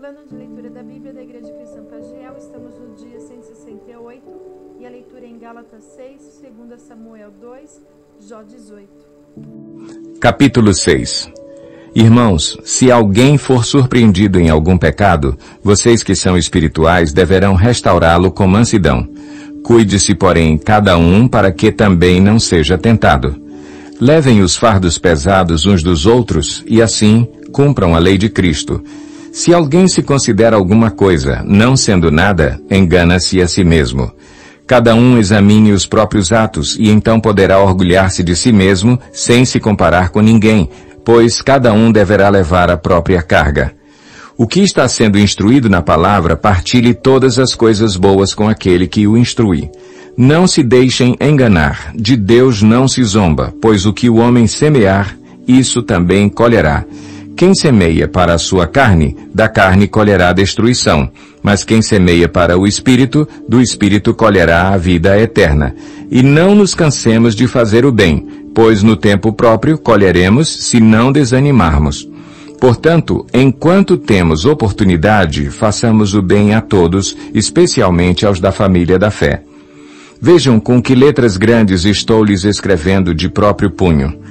Plano de leitura da Bíblia da Igreja Cristã Pagiel. Estamos no dia 168 e a leitura em Gálatas 6, 2 Samuel 2, Jó 18. Capítulo 6. Irmãos, se alguém for surpreendido em algum pecado, vocês que são espirituais deverão restaurá-lo com mansidão. Cuide-se, porém, cada um para que também não seja tentado. Levem os fardos pesados uns dos outros e assim cumpram a lei de Cristo. Se alguém se considera alguma coisa, não sendo nada, engana-se a si mesmo. Cada um examine os próprios atos e então poderá orgulhar-se de si mesmo sem se comparar com ninguém, pois cada um deverá levar a própria carga. O que está sendo instruído na palavra, partilhe todas as coisas boas com aquele que o instrui. Não se deixem enganar, de Deus não se zomba, pois o que o homem semear, isso também colherá. Quem semeia para a sua carne, da carne colherá destruição, mas quem semeia para o Espírito, do Espírito colherá a vida eterna. E não nos cansemos de fazer o bem, pois no tempo próprio colheremos se não desanimarmos. Portanto, enquanto temos oportunidade, façamos o bem a todos, especialmente aos da família da fé. Vejam com que letras grandes estou lhes escrevendo de próprio punho.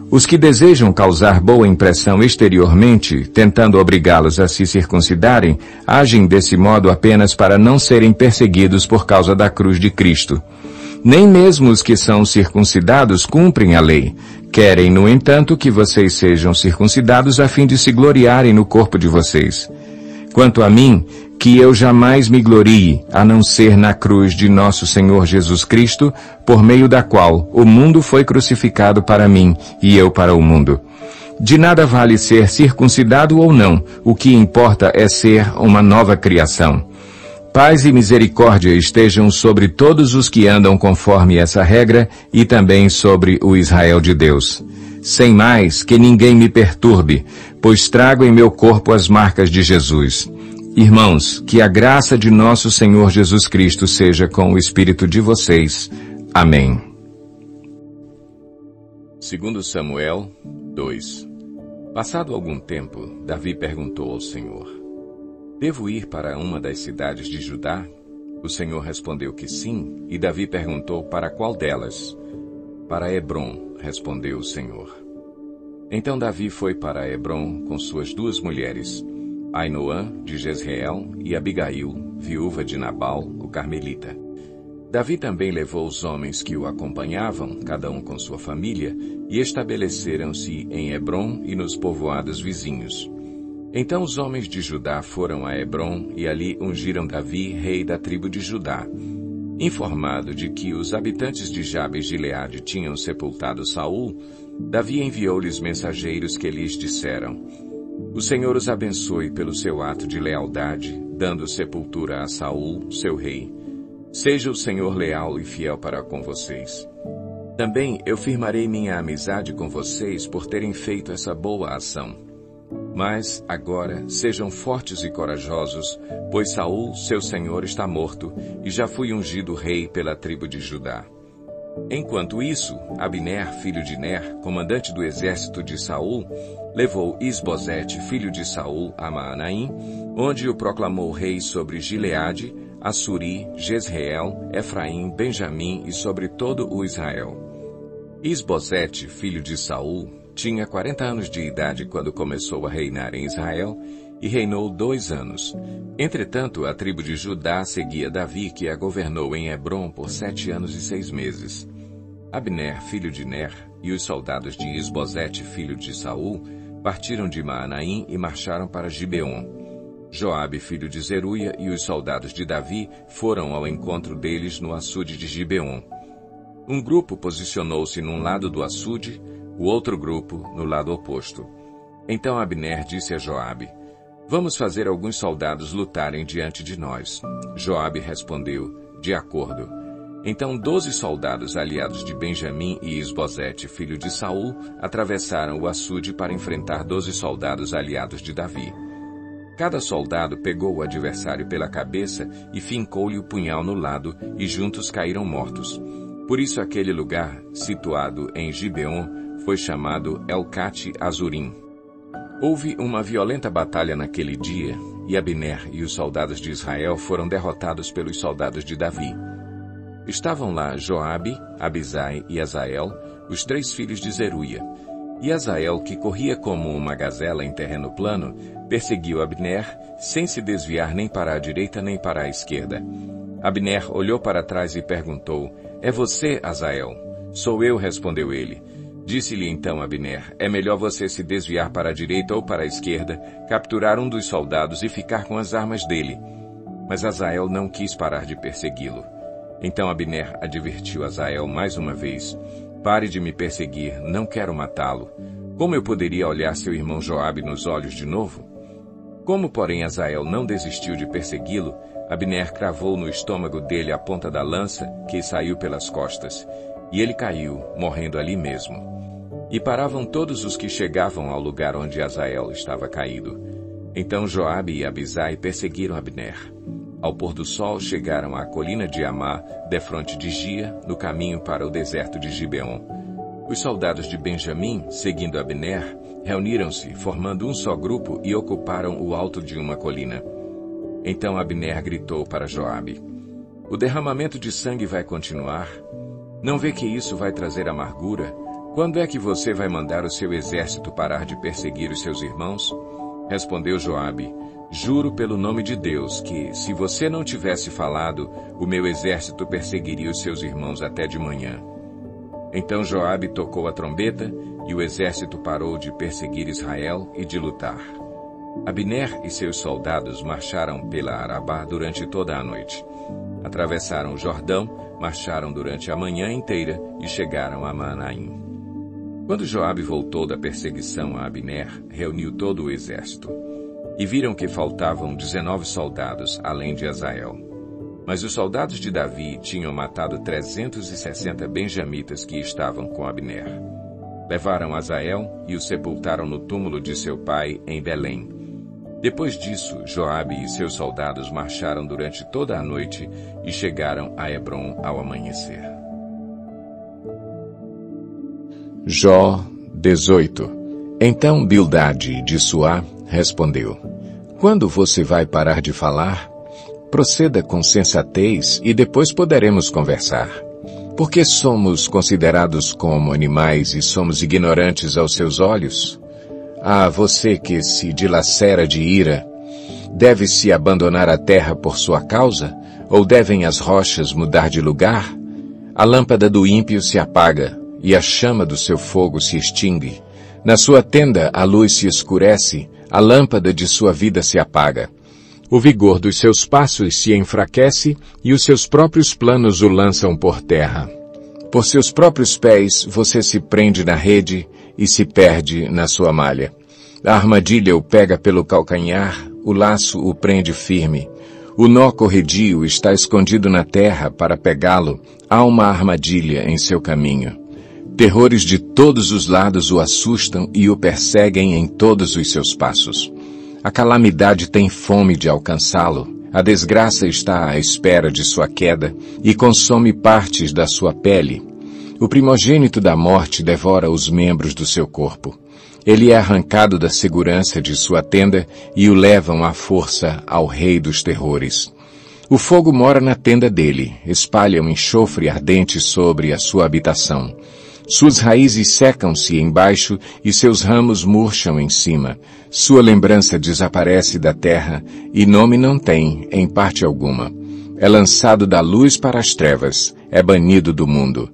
Os que desejam causar boa impressão exteriormente, tentando obrigá-los a se circuncidarem, agem desse modo apenas para não serem perseguidos por causa da cruz de Cristo. Nem mesmo os que são circuncidados cumprem a lei. Querem, no entanto, que vocês sejam circuncidados a fim de se gloriarem no corpo de vocês. Quanto a mim, que eu jamais me glorie, a não ser na cruz de nosso Senhor Jesus Cristo, por meio da qual o mundo foi crucificado para mim e eu para o mundo. De nada vale ser circuncidado ou não, o que importa é ser uma nova criação. Paz e misericórdia estejam sobre todos os que andam conforme essa regra e também sobre o Israel de Deus. Sem mais, que ninguém me perturbe, pois trago em meu corpo as marcas de Jesus. Irmãos, que a graça de nosso Senhor Jesus Cristo seja com o espírito de vocês. Amém. 2 Samuel 2. Passado algum tempo, Davi perguntou ao Senhor: devo ir para uma das cidades de Judá? O Senhor respondeu que sim, e Davi perguntou para qual delas. Para Hebrom, respondeu o Senhor. Então Davi foi para Hebrom com suas duas mulheres, Ainoã, de Jezreel, e Abigail, viúva de Nabal, o carmelita. Davi também levou os homens que o acompanhavam, cada um com sua família, e estabeleceram-se em Hebrom e nos povoados vizinhos. Então os homens de Judá foram a Hebrom e ali ungiram Davi, rei da tribo de Judá. Informado de que os habitantes de Jabes de Gileade tinham sepultado Saul, Davi enviou-lhes mensageiros que lhes disseram: o Senhor os abençoe pelo seu ato de lealdade, dando sepultura a Saul, seu rei. Seja o Senhor leal e fiel para com vocês. Também eu firmarei minha amizade com vocês por terem feito essa boa ação. Mas, agora, sejam fortes e corajosos, pois Saul, seu senhor, está morto, e já fui ungido rei pela tribo de Judá. Enquanto isso, Abner, filho de Ner, comandante do exército de Saul, levou Isbosete, filho de Saul, a Maanaim, onde o proclamou rei sobre Gileade, Assuri, Jezreel, Efraim, Benjamim e sobre todo o Israel. Isbosete, filho de Saul, tinha 40 anos de idade quando começou a reinar em Israel e reinou 2 anos. Entretanto, a tribo de Judá seguia Davi, que a governou em Hebrom por 7 anos e 6 meses. Abner, filho de Ner, e os soldados de Isbosete, filho de Saul, partiram de Maanaim e marcharam para Gibeon. Joabe, filho de Zeruia, e os soldados de Davi foram ao encontro deles no açude de Gibeon. Um grupo posicionou-se num lado do açude, o outro grupo no lado oposto. Então Abner disse a Joabe: vamos fazer alguns soldados lutarem diante de nós. Joabe respondeu: de acordo. Então 12 soldados aliados de Benjamim e Isbosete, filho de Saul, atravessaram o açude para enfrentar 12 soldados aliados de Davi. Cada soldado pegou o adversário pela cabeça e fincou-lhe o punhal no lado, e juntos caíram mortos. Por isso aquele lugar, situado em Gibeon, foi chamado Elcate Azurim. Houve uma violenta batalha naquele dia, e Abner e os soldados de Israel foram derrotados pelos soldados de Davi. Estavam lá Joabe, Abisai e Azael, os 3 filhos de Zeruia. E Azael, que corria como uma gazela em terreno plano, perseguiu Abner, sem se desviar nem para a direita nem para a esquerda. Abner olhou para trás e perguntou: "É você, Azael?" "Sou eu", respondeu ele. Disse-lhe então Abner: "É melhor você se desviar para a direita ou para a esquerda, capturar um dos soldados e ficar com as armas dele." Mas Azael não quis parar de persegui-lo. Então Abner advertiu Azael mais uma vez: "Pare de me perseguir, não quero matá-lo. Como eu poderia olhar seu irmão Joabe nos olhos de novo?" Como, porém, Azael não desistiu de persegui-lo, Abner cravou no estômago dele a ponta da lança, que saiu pelas costas, e ele caiu, morrendo ali mesmo. E paravam todos os que chegavam ao lugar onde Azael estava caído. Então Joabe e Abisai perseguiram Abner. Ao pôr do sol chegaram à colina de Amá, defronte de Gia, no caminho para o deserto de Gibeon. Os soldados de Benjamim, seguindo Abner, reuniram-se, formando um só grupo, e ocuparam o alto de uma colina. Então Abner gritou para Joabe: "O derramamento de sangue vai continuar? Não vê que isso vai trazer amargura? Quando é que você vai mandar o seu exército parar de perseguir os seus irmãos?" Respondeu Joabe: "Juro pelo nome de Deus que, se você não tivesse falado, o meu exército perseguiria os seus irmãos até de manhã." Então Joabe tocou a trombeta, e o exército parou de perseguir Israel e de lutar. Abner e seus soldados marcharam pela Arabá durante toda a noite. Atravessaram o Jordão, marcharam durante a manhã inteira e chegaram a Manaim. Quando Joabe voltou da perseguição a Abner, reuniu todo o exército. E viram que faltavam 19 soldados, além de Azael. Mas os soldados de Davi tinham matado 360 benjamitas que estavam com Abner. Levaram Azael e o sepultaram no túmulo de seu pai em Belém. Depois disso, Joabe e seus soldados marcharam durante toda a noite e chegaram a Hebrom ao amanhecer. Jó 18. Então Bildade de Suá respondeu: "Quando você vai parar de falar? Proceda com sensatez e depois poderemos conversar. Porque somos considerados como animais e somos ignorantes aos seus olhos? Ah, você que se dilacera de ira, deve-se abandonar a terra por sua causa? Ou devem as rochas mudar de lugar? A lâmpada do ímpio se apaga, e a chama do seu fogo se extingue. Na sua tenda a luz se escurece, a lâmpada de sua vida se apaga. O vigor dos seus passos se enfraquece, e os seus próprios planos o lançam por terra. Por seus próprios pés você se prende na rede e se perde na sua malha. A armadilha o pega pelo calcanhar, o laço o prende firme. O nó corredio está escondido na terra para pegá-lo. Há uma armadilha em seu caminho. Terrores de todos os lados o assustam e o perseguem em todos os seus passos. A calamidade tem fome de alcançá-lo. A desgraça está à espera de sua queda e consome partes da sua pele. O primogênito da morte devora os membros do seu corpo. Ele é arrancado da segurança de sua tenda e o levam à força ao rei dos terrores. O fogo mora na tenda dele, espalha um enxofre ardente sobre a sua habitação. Suas raízes secam-se embaixo e seus ramos murcham em cima. Sua lembrança desaparece da terra e nome não tem, em parte alguma. É lançado da luz para as trevas, é banido do mundo.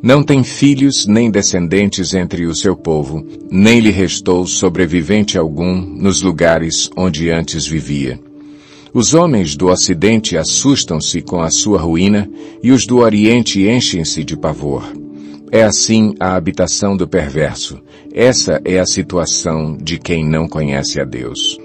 Não tem filhos nem descendentes entre o seu povo, nem lhe restou sobrevivente algum nos lugares onde antes vivia. Os homens do Ocidente assustam-se com a sua ruína e os do Oriente enchem-se de pavor. É assim a habitação do perverso. Essa é a situação de quem não conhece a Deus.